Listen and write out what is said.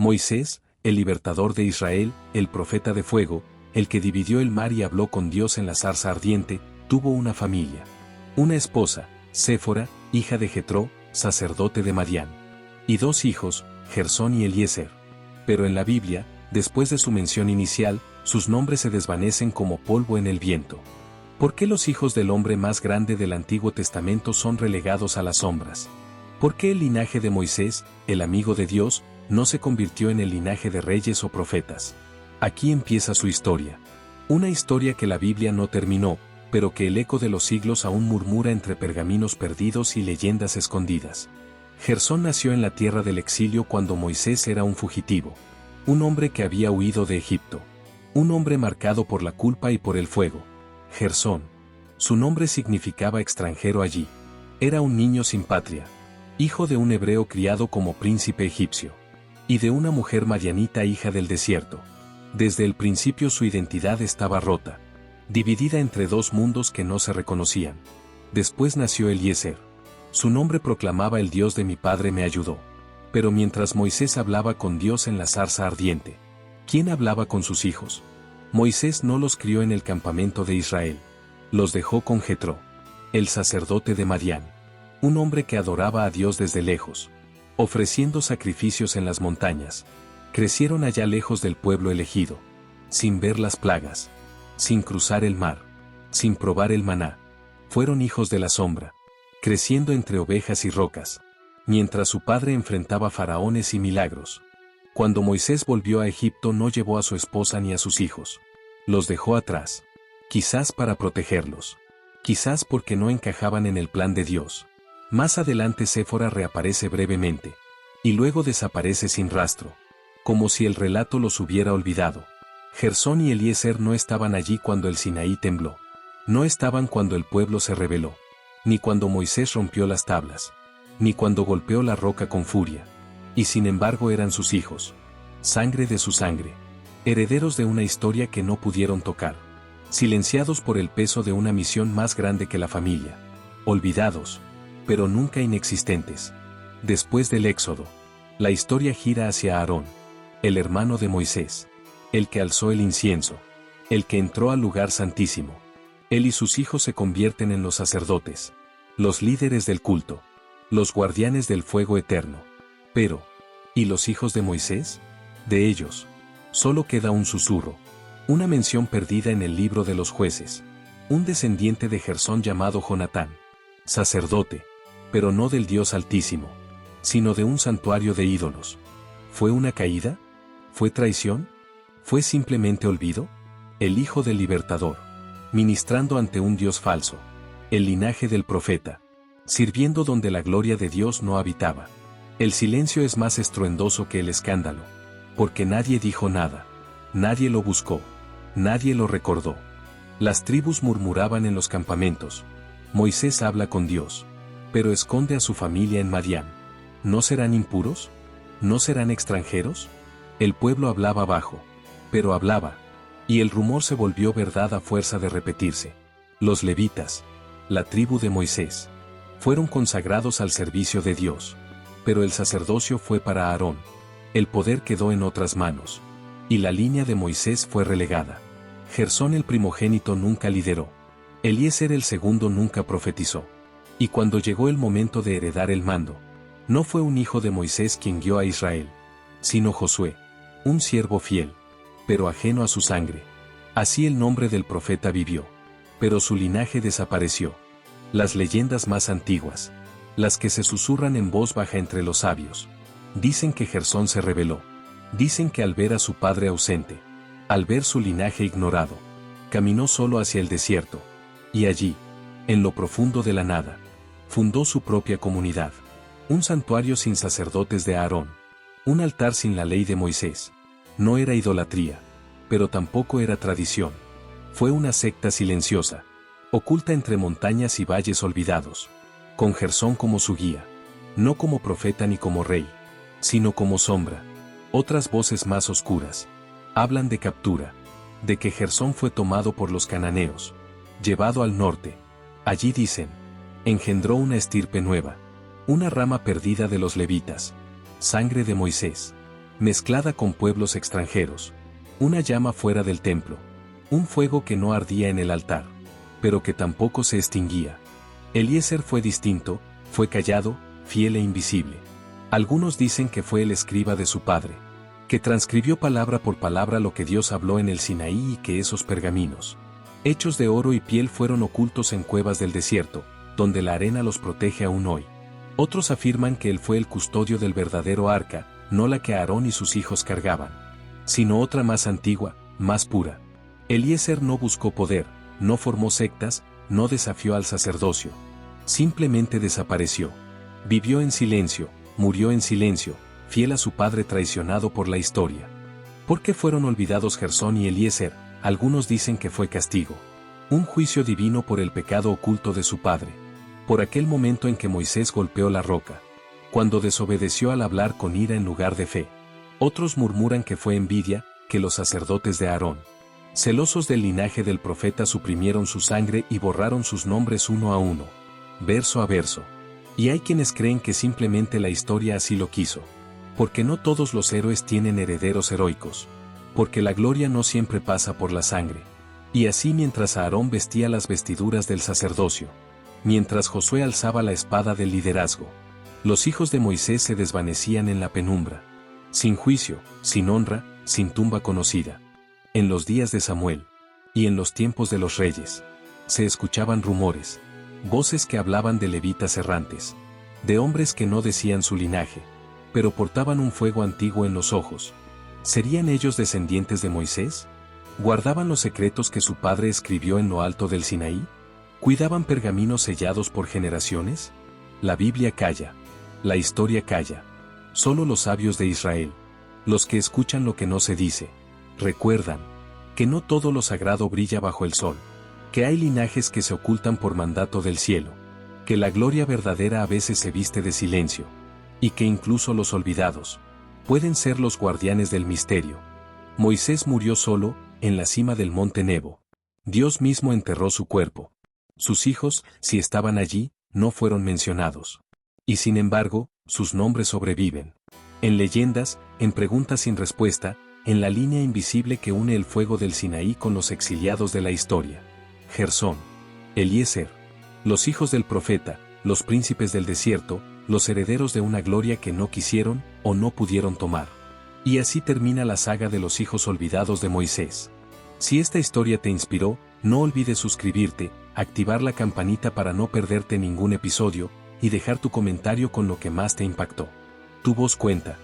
Moisés, el libertador de Israel, el profeta de fuego, el que dividió el mar y habló con Dios en la zarza ardiente, tuvo una familia. Una esposa, Séfora, hija de Jetró, sacerdote de Madián. Y dos hijos, Gersón y Eliezer. Pero en la Biblia, después de su mención inicial, sus nombres se desvanecen como polvo en el viento. ¿Por qué los hijos del hombre más grande del Antiguo Testamento son relegados a las sombras? ¿Por qué el linaje de Moisés, el amigo de Dios, no se convirtió en el linaje de reyes o profetas? Aquí empieza su historia. Una historia que la Biblia no terminó, pero que el eco de los siglos aún murmura entre pergaminos perdidos y leyendas escondidas. Gersón nació en la tierra del exilio cuando Moisés era un fugitivo. Un hombre que había huido de Egipto. Un hombre marcado por la culpa y por el fuego. Gersón. Su nombre significaba extranjero allí. Era un niño sin patria. Hijo de un hebreo criado como príncipe egipcio. Y de una mujer madianita hija del desierto. Desde el principio su identidad estaba rota, dividida entre dos mundos que no se reconocían. Después nació Eliezer. Su nombre proclamaba el Dios de mi padre me ayudó. Pero mientras Moisés hablaba con Dios en la zarza ardiente, ¿quién hablaba con sus hijos? Moisés no los crió en el campamento de Israel. Los dejó con Jetró, el sacerdote de Madián, un hombre que adoraba a Dios desde lejos, ofreciendo sacrificios en las montañas. Crecieron allá lejos del pueblo elegido, sin ver las plagas, sin cruzar el mar, sin probar el maná. Fueron hijos de la sombra, creciendo entre ovejas y rocas, mientras su padre enfrentaba faraones y milagros. Cuando Moisés volvió a Egipto no llevó a su esposa ni a sus hijos. Los dejó atrás, quizás para protegerlos, quizás porque no encajaban en el plan de Dios. Más adelante Séfora reaparece brevemente, y luego desaparece sin rastro, como si el relato los hubiera olvidado. Gersón y Eliezer no estaban allí cuando el Sinaí tembló. No estaban cuando el pueblo se rebeló, ni cuando Moisés rompió las tablas, ni cuando golpeó la roca con furia. Y sin embargo eran sus hijos, sangre de su sangre, herederos de una historia que no pudieron tocar, silenciados por el peso de una misión más grande que la familia, olvidados, pero nunca inexistentes. Después del Éxodo, la historia gira hacia Aarón, el hermano de Moisés, el que alzó el incienso, el que entró al lugar santísimo. Él y sus hijos se convierten en los sacerdotes, los líderes del culto, los guardianes del fuego eterno. Pero, ¿y los hijos de Moisés? De ellos, solo queda un susurro, una mención perdida en el libro de los jueces, un descendiente de Gersón llamado Jonatán, sacerdote, pero no del Dios Altísimo, sino de un santuario de ídolos. ¿Fue una caída? ¿Fue traición? ¿Fue simplemente olvido? El hijo del libertador, ministrando ante un Dios falso, el linaje del profeta, sirviendo donde la gloria de Dios no habitaba. El silencio es más estruendoso que el escándalo, porque nadie dijo nada, nadie lo buscó, nadie lo recordó. Las tribus murmuraban en los campamentos. Moisés habla con Dios, pero esconde a su familia en Madián. ¿No serán impuros? ¿No serán extranjeros? El pueblo hablaba bajo, pero hablaba, y el rumor se volvió verdad a fuerza de repetirse. Los levitas, la tribu de Moisés, fueron consagrados al servicio de Dios, pero el sacerdocio fue para Aarón. El poder quedó en otras manos, y la línea de Moisés fue relegada. Gersón el primogénito nunca lideró. Eliezer el segundo nunca profetizó. Y cuando llegó el momento de heredar el mando, no fue un hijo de Moisés quien guió a Israel, sino Josué, un siervo fiel, pero ajeno a su sangre. Así el nombre del profeta vivió, pero su linaje desapareció. Las leyendas más antiguas, las que se susurran en voz baja entre los sabios, dicen que Gersón se rebeló. Dicen que al ver a su padre ausente, al ver su linaje ignorado, caminó solo hacia el desierto, y allí, en lo profundo de la nada, fundó su propia comunidad, un santuario sin sacerdotes de Aarón, un altar sin la ley de Moisés. No era idolatría, pero tampoco era tradición. Fue una secta silenciosa, oculta entre montañas y valles olvidados, con Gersón como su guía, no como profeta ni como rey, sino como sombra. Otras voces más oscuras hablan de captura, de que Gersón fue tomado por los cananeos, llevado al norte. Allí dicen, engendró una estirpe nueva, una rama perdida de los levitas, sangre de Moisés, mezclada con pueblos extranjeros. Una llama fuera del templo. Un fuego que no ardía en el altar, pero que tampoco se extinguía. Eliezer fue distinto, fue callado, fiel e invisible. Algunos dicen que fue el escriba de su padre, que transcribió palabra por palabra lo que Dios habló en el Sinaí y que esos pergaminos, hechos de oro y piel, fueron ocultos en cuevas del desierto, donde la arena los protege aún hoy. Otros afirman que él fue el custodio del verdadero arca, no la que Aarón y sus hijos cargaban, sino otra más antigua, más pura. Eliezer no buscó poder, no formó sectas, no desafió al sacerdocio. Simplemente desapareció. Vivió en silencio, murió en silencio, fiel a su padre traicionado por la historia. ¿Por qué fueron olvidados Gersón y Eliezer? Algunos dicen que fue castigo. Un juicio divino por el pecado oculto de su padre. Por aquel momento en que Moisés golpeó la roca. Cuando desobedeció al hablar con ira en lugar de fe. Otros murmuran que fue envidia, que los sacerdotes de Aarón, celosos del linaje del profeta, suprimieron su sangre y borraron sus nombres uno a uno, verso a verso. Y hay quienes creen que simplemente la historia así lo quiso. Porque no todos los héroes tienen herederos heroicos. Porque la gloria no siempre pasa por la sangre. Y así, mientras Aarón vestía las vestiduras del sacerdocio, mientras Josué alzaba la espada del liderazgo, los hijos de Moisés se desvanecían en la penumbra. Sin juicio, sin honra, sin tumba conocida. En los días de Samuel, y en los tiempos de los reyes, se escuchaban rumores, voces que hablaban de levitas errantes, de hombres que no decían su linaje, pero portaban un fuego antiguo en los ojos. ¿Serían ellos descendientes de Moisés? ¿Guardaban los secretos que su padre escribió en lo alto del Sinaí? ¿Cuidaban pergaminos sellados por generaciones? La Biblia calla. La historia calla. Solo los sabios de Israel, los que escuchan lo que no se dice, recuerdan que no todo lo sagrado brilla bajo el sol, que hay linajes que se ocultan por mandato del cielo, que la gloria verdadera a veces se viste de silencio, y que incluso los olvidados pueden ser los guardianes del misterio. Moisés murió solo, en la cima del monte Nebo. Dios mismo enterró su cuerpo. Sus hijos, si estaban allí, no fueron mencionados. Y sin embargo, sus nombres sobreviven. En leyendas, en preguntas sin respuesta, en la línea invisible que une el fuego del Sinaí con los exiliados de la historia. Gersón, Eliezer, los hijos del profeta, los príncipes del desierto, los herederos de una gloria que no quisieron o no pudieron tomar. Y así termina la saga de los hijos olvidados de Moisés. Si esta historia te inspiró, no olvides suscribirte, activar la campanita para no perderte ningún episodio, y dejar tu comentario con lo que más te impactó. Tu voz cuenta.